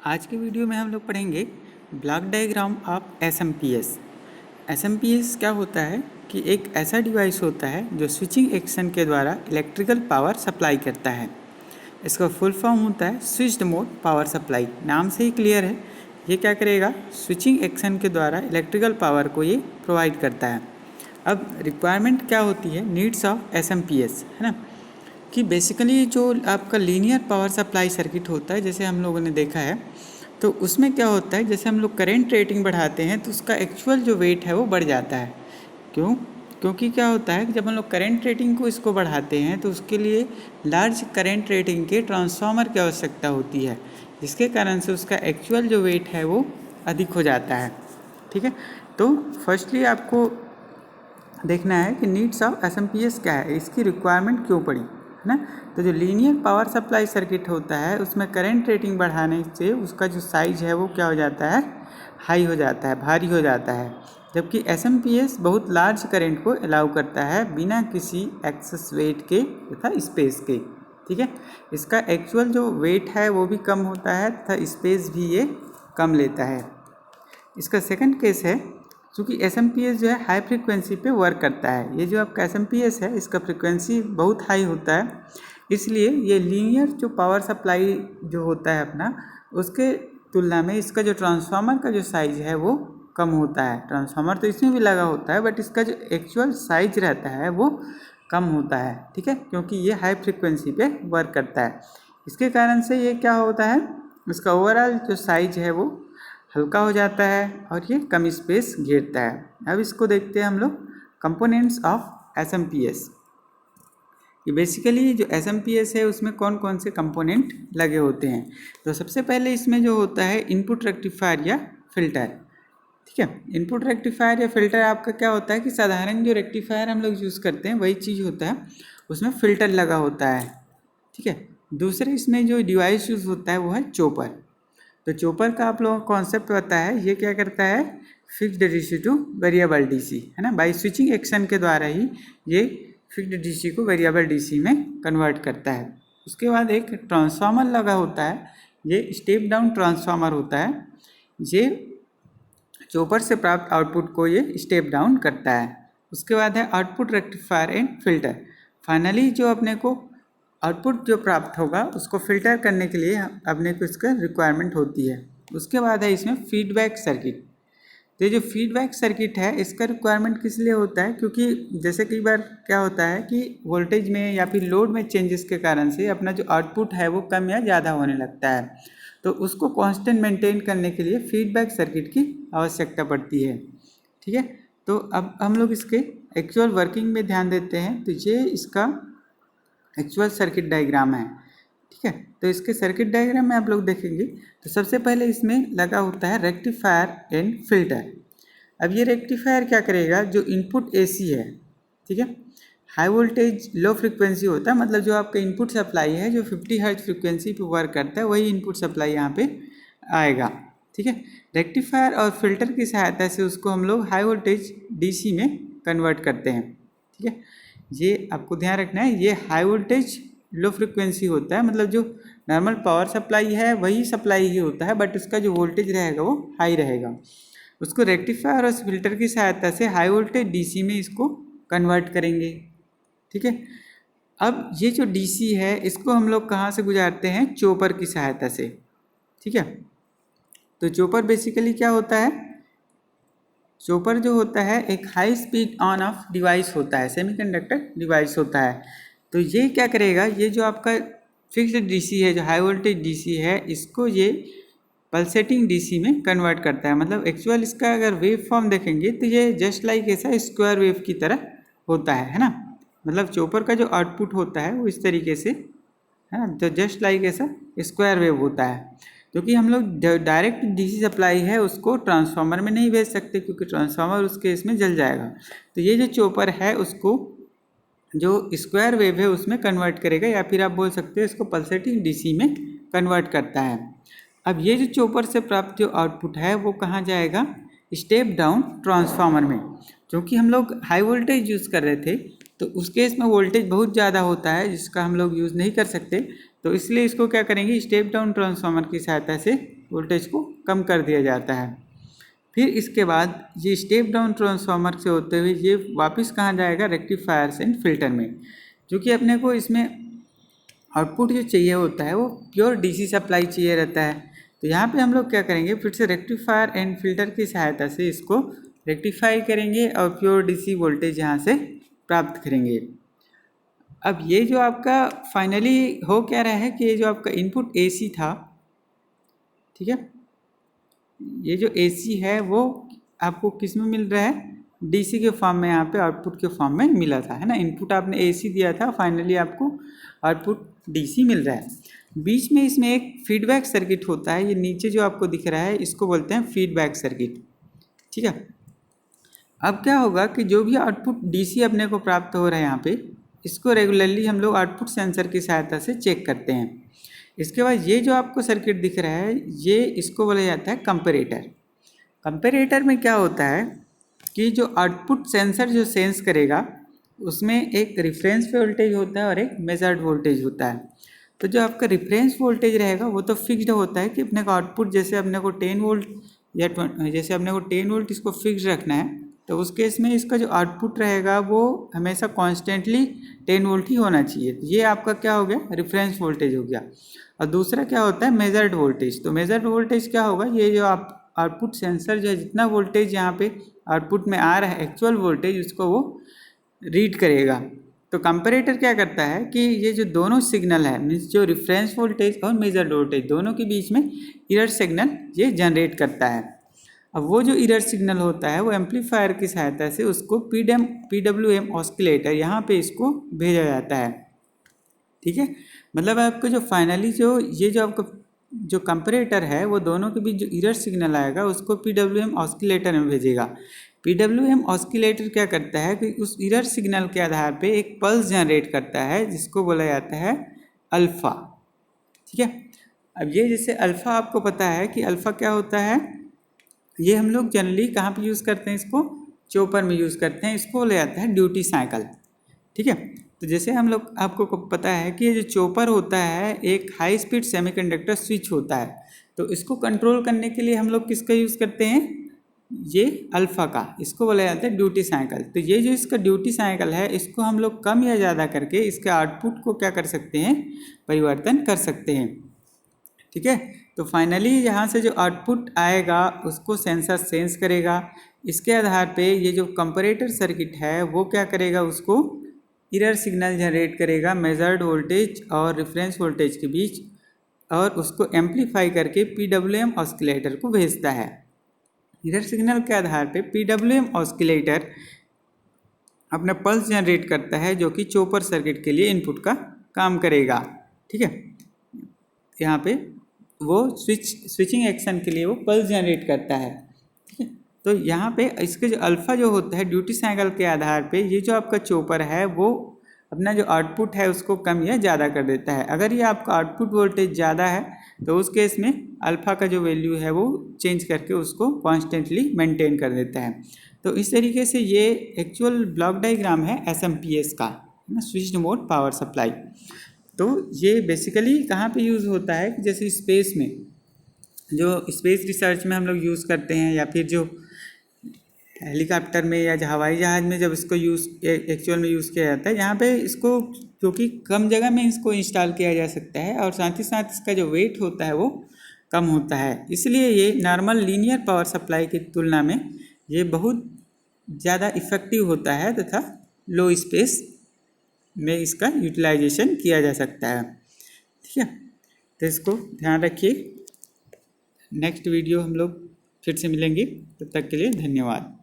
आज के वीडियो में हम लोग पढ़ेंगे block diagram of SMPS. SMPS क्या होता है कि एक ऐसा डिवाइस होता है जो स्विचिंग एक्शन के द्वारा इलेक्ट्रिकल पावर सप्लाई करता है। इसका फुल फॉर्म होता है स्विच्ड मोड पावर सप्लाई। नाम से ही क्लियर है, ये क्या करेगा, स्विचिंग एक्शन के द्वारा इलेक्ट्रिकल पावर को ये प्रोवाइड करता है। अब रिक्वायरमेंट क्या होती है, नीड्स ऑफ एसएमपीएस, है ना, कि बेसिकली जो आपका लीनियर पावर सप्लाई सर्किट होता है, जैसे हम लोगों ने देखा है, तो उसमें क्या होता है, जैसे हम लोग करंट रेटिंग बढ़ाते हैं तो उसका एक्चुअल जो वेट है वो बढ़ जाता है। क्योंकि क्या होता है कि जब हम लोग करंट रेटिंग को इसको बढ़ाते हैं तो उसके लिए लार्ज करंट रेटिंग के ट्रांसफार्मर की आवश्यकता होती है, जिसके कारण से उसका एक्चुअल जो वेट है वो अधिक हो जाता है। ठीक है, तो फर्स्टली आपको देखना है कि नीड्स ऑफ एसएमपीएस क्या है, इसकी रिक्वायरमेंट क्यों पड़ी, है ना। तो जो लीनियर पावर सप्लाई सर्किट होता है उसमें करंट रेटिंग बढ़ाने से उसका जो साइज है वो क्या हो जाता है, हाई हो जाता है, भारी हो जाता है। जबकि एसएमपीएस बहुत लार्ज करंट को अलाउ करता है बिना किसी एक्सेस वेट के तथा स्पेस के। ठीक है, इसका एक्चुअल जो वेट है वो भी कम होता है तथा स्पेस भी ये कम लेता है। इसका सेकंड केस है, क्योंकि एसएमपीएस जो है हाई फ्रीक्वेंसी पे वर्क करता है। ये जो आपका एसएमपीएस है इसका फ्रीक्वेंसी बहुत हाई होता है, इसलिए ये लीनियर जो पावर सप्लाई जो होता है अपना, उसके तुलना में इसका जो ट्रांसफार्मर का जो साइज है वो कम होता है। ट्रांसफार्मर तो इसमें भी लगा होता है बट इसका जो एक्चुअल साइज रहता है वो कम होता है। ठीक है, क्योंकि ये हाई फ्रीक्वेंसी पे वर्क करता है। इसके कारण से ये क्या होता है, इसका ओवरऑल जो साइज है वो हल्का हो जाता है और ये कम स्पेस घेरता है। अब इसको देखते हैं हम लोग कंपोनेंट्स ऑफ एसएमपीएस। ये बेसिकली जो एसएमपीएस है उसमें कौन कौन से कंपोनेंट लगे होते हैं। तो सबसे पहले इसमें जो होता है इनपुट रेक्टिफायर या फिल्टर। ठीक है, इनपुट रेक्टिफायर या फिल्टर आपका क्या होता है कि साधारण जो रेक्टिफायर हम लोग यूज़ करते हैं वही चीज़ होता है, उसमें फिल्टर लगा होता है। ठीक है, दूसरे इसमें जो डिवाइस यूज़ होता है वो है चॉपर। तो चॉपर का आप लोगों को कॉन्सेप्ट पता है, ये क्या करता है, fixed DC two variable DC, है ना। बाई स्विचिंग एक्शन के द्वारा ही ये फिक्स्ड डीसी को वेरिएबल डीसी में कन्वर्ट करता है। उसके बाद एक ट्रांसफार्मर लगा होता है, ये स्टेप डाउन ट्रांसफार्मर होता है। ये चॉपर से प्राप्त आउटपुट को ये स्टेप डाउन करता है। उसके बाद है output rectifier and filter. Finally जो अपने को आउटपुट जो प्राप्त होगा उसको फिल्टर करने के लिए अपने को इसका रिक्वायरमेंट होती है। उसके बाद है इसमें फीडबैक सर्किट। तो ये जो फीडबैक सर्किट है इसका रिक्वायरमेंट किस लिए होता है, क्योंकि जैसे कई बार क्या होता है कि वोल्टेज में या फिर लोड में चेंजेस के कारण से अपना जो आउटपुट है वो कम या ज़्यादा होने लगता है, तो उसको कांस्टेंट मेंटेन करने के लिए फीडबैक सर्किट की आवश्यकता पड़ती है। ठीक है, तो अब हम लोग इसके एक्चुअल वर्किंग में ध्यान देते हैं। तो ये इसका एक्चुअल सर्किट डायग्राम है। ठीक है, तो इसके सर्किट डायग्राम में आप लोग देखेंगे तो सबसे पहले इसमें लगा होता है रेक्टिफायर एंड फिल्टर। अब ये रेक्टिफायर क्या करेगा, जो इनपुट एसी है, ठीक है, हाई वोल्टेज लो फ्रिक्वेंसी होता है, मतलब जो आपका इनपुट सप्लाई है जो 50 हर्ट्ज फ्रिक्वेंसी पे वर्क करता है वही इनपुट सप्लाई यहाँ पे आएगा। ठीक है, रेक्टिफायर और फिल्टर की सहायता से उसको हम लोग हाई वोल्टेज डीसी में कन्वर्ट करते हैं। ठीक है, ये आपको ध्यान रखना है, ये हाई वोल्टेज लो फ्रिक्वेंसी होता है, मतलब जो नॉर्मल पावर सप्लाई है वही सप्लाई ही होता है बट उसका जो वोल्टेज रहेगा वो हाई रहेगा। उसको रेक्टिफायर और फिल्टर की सहायता से हाई वोल्टेज डीसी में इसको कन्वर्ट करेंगे। ठीक है, अब ये जो डीसी है इसको हम लोग कहाँ से गुजारते हैं, चॉपर की सहायता से। ठीक है, तो चॉपर बेसिकली क्या होता है, चॉपर जो होता है एक high speed on off device होता है, सेमीकंडक्टर डिवाइस होता है। तो ये क्या करेगा, ये जो आपका फिक्स्ड डीसी है, जो हाई वोल्टेज डीसी है, इसको ये पल्सेटिंग डीसी में कन्वर्ट करता है। मतलब एक्चुअल इसका अगर वेव फॉर्म देखेंगे तो ये जस्ट लाइक ऐसा स्क्वायर वेव की तरह होता है ना। मतलब चॉपर का जो आउटपुट होता है वो इस तरीके से, है ना, तो जस्ट लाइक ऐसा स्क्वायर वेव होता है। क्योंकि हम लोग डायरेक्ट डीसी सप्लाई है उसको ट्रांसफार्मर में नहीं भेज सकते, क्योंकि ट्रांसफार्मर उस केस में जल जाएगा। तो ये जो चॉपर है उसको जो स्क्वायर वेव है उसमें कन्वर्ट करेगा, या फिर आप बोल सकते हैं इसको पल्सेटिंग डीसी में कन्वर्ट करता है। अब ये जो चॉपर से प्राप्त जो आउटपुट है वो कहाँ जाएगा, स्टेप डाउन ट्रांसफार्मर में। क्योंकि हम लोग हाई वोल्टेज यूज़ कर रहे थे तो उस केस में वोल्टेज बहुत ज़्यादा होता है जिसका हम लोग यूज़ नहीं कर सकते, तो इसलिए इसको क्या करेंगे, स्टेप डाउन ट्रांसफार्मर की सहायता से वोल्टेज को कम कर दिया जाता है। फिर इसके बाद ये स्टेप डाउन ट्रांसफार्मर से होते हुए ये वापस कहाँ जाएगा, रेक्टिफायर्स एंड फिल्टर में, जो कि अपने को इसमें आउटपुट जो चाहिए होता है वो प्योर डीसी सप्लाई चाहिए रहता है। तो यहाँ पे हम लोग क्या करेंगे, फिर से रेक्टिफायर एंड फिल्टर की सहायता से इसको रेक्टिफाई करेंगे और प्योर डीसी वोल्टेज यहाँ से प्राप्त करेंगे। अब ये जो आपका फाइनली हो क्या रहा है कि ये जो आपका इनपुट एसी था, ठीक है, ये जो एसी है वो आपको किस में मिल रहा है, डीसी के फॉर्म में यहाँ पे आउटपुट के फॉर्म में मिला था, है ना। इनपुट आपने एसी दिया था, फाइनली आपको आउटपुट डीसी मिल रहा है। बीच में इसमें एक फीडबैक सर्किट होता है, ये नीचे जो आपको दिख रहा है इसको बोलते हैं फीडबैक सर्किट, ठीक है। अब क्या होगा कि जो भी आउटपुट डीसी अपने को प्राप्त हो रहा है यहाँ पे, इसको रेगुलरली हम लोग आउटपुट सेंसर की सहायता से चेक करते हैं। इसके बाद ये जो आपको सर्किट दिख रहा है ये इसको बोला जाता है कंपैरेटर। कंपैरेटर में क्या होता है कि जो आउटपुट सेंसर जो सेंस करेगा उसमें एक रिफरेंस वोल्टेज होता है और एक मेजर्ड वोल्टेज होता है। तो जो आपका रिफरेंस वोल्टेज रहेगा वो तो फिक्स्ड होता है कि अपने का आउटपुट जैसे अपने को 10 वोल्ट या जैसे अपने को 10 वोल्ट इसको फिक्स रखना है, तो उस केस में इसका जो आउटपुट रहेगा वो हमेशा कॉन्स्टेंटली 10 वोल्ट ही होना चाहिए। ये आपका क्या हो गया, रेफरेंस वोल्टेज हो गया। और दूसरा क्या होता है, मेजर्ड वोल्टेज। तो मेजर्ड वोल्टेज क्या होगा, ये जो आप आउटपुट सेंसर जो है जितना वोल्टेज यहाँ पे आउटपुट में आ रहा है एक्चुअल वोल्टेज, उसको वो रीड करेगा। तो कंपैरेटर क्या करता है कि ये जो दोनों सिग्नल है, मीन्स जो रेफरेंस वोल्टेज और मेजर्ड वोल्टेज दोनों के बीच में एरर सिग्नल ये जनरेट करता है। अब वो जो एरर सिग्नल होता है वो एम्पलीफायर की सहायता से उसको PWM ऑस्किलेटर यहाँ पे इसको भेजा जाता है, ठीक है। मतलब आपको जो फाइनली जो ये जो आपका जो कंपैरेटर है वो दोनों के बीच जो एरर सिग्नल आएगा उसको PWM ऑस्किलेटर में भेजेगा। PWM ऑस्किलेटर क्या करता है कि उस एरर सिग्नल के आधार पे एक पल्स जनरेट करता है जिसको बोला जाता है अल्फ़ा, ठीक है। अब ये जैसे अल्फ़ा आपको पता है कि अल्फ़ा क्या होता है, ये हम लोग जनरली कहाँ पे यूज़ करते हैं, इसको चॉपर में यूज़ करते हैं, इसको बोला जाता है ड्यूटी साइकिल, ठीक है। तो जैसे हम लोग आपको पता है कि ये जो चॉपर होता है एक हाई स्पीड सेमीकंडक्टर स्विच होता है, तो इसको कंट्रोल करने के लिए हम लोग किसका यूज़ करते हैं, ये अल्फ़ा का, इसको बोला जाता है ड्यूटी साइकिल। तो ये जो इसका ड्यूटी साइकिल है इसको हम लोग कम या ज़्यादा करके इसके आउटपुट को क्या कर सकते हैं, परिवर्तन कर सकते हैं, ठीक है। तो फाइनली यहाँ से जो आउटपुट आएगा उसको सेंसर सेंस करेगा। इसके आधार पे ये जो कंपैरेटर सर्किट है वो क्या करेगा, उसको एरर सिग्नल जनरेट करेगा मेजर्ड वोल्टेज और रेफरेंस वोल्टेज के बीच, और उसको एम्पलीफाई करके PWM ऑस्किलेटर को भेजता है। एरर सिग्नल के आधार पे PWM ऑस्किलेटर अपना पल्स जनरेट करता है जो कि चॉपर सर्किट के लिए इनपुट का काम करेगा, ठीक है। यहाँ पे वो स्विचिंग एक्शन के लिए वो पल्स जनरेट करता है, ठीक है। तो यहाँ पे इसके जो अल्फ़ा जो होता है ड्यूटी साइकिल के आधार पे ये जो आपका चॉपर है वो अपना जो आउटपुट है उसको कम या ज़्यादा कर देता है। अगर ये आपका आउटपुट वोल्टेज ज़्यादा है तो उस केस में अल्फ़ा का जो वैल्यू है वो चेंज करके उसको कॉन्स्टेंटली मेंटेन कर देता है। तो इस तरीके से ये एक्चुअल ब्लॉक डायग्राम है SMPS का, है ना, स्विच्ड मोड पावर सप्लाई। तो ये बेसिकली कहाँ पे यूज़ होता है कि जैसे स्पेस में, जो स्पेस रिसर्च में हम लोग यूज़ करते हैं, या फिर जो हेलीकॉप्टर में या हवाई जहाज़ में जब इसको एक्चुअल में यूज़ किया जाता है, यहाँ पे इसको क्योंकि कम जगह में इसको इंस्टॉल किया जा सकता है और साथ ही साथ इसका जो वेट होता है वो कम होता है, इसलिए ये नॉर्मल लीनियर पावर सप्लाई की तुलना में ये बहुत ज़्यादा इफ़ेक्टिव होता है तथा लो स्पेस में इसका यूटिलाइजेशन किया जा सकता है, ठीक है। तो इसको ध्यान रखिए। नेक्स्ट वीडियो हम लोग फिर से मिलेंगे, तब तक के लिए धन्यवाद।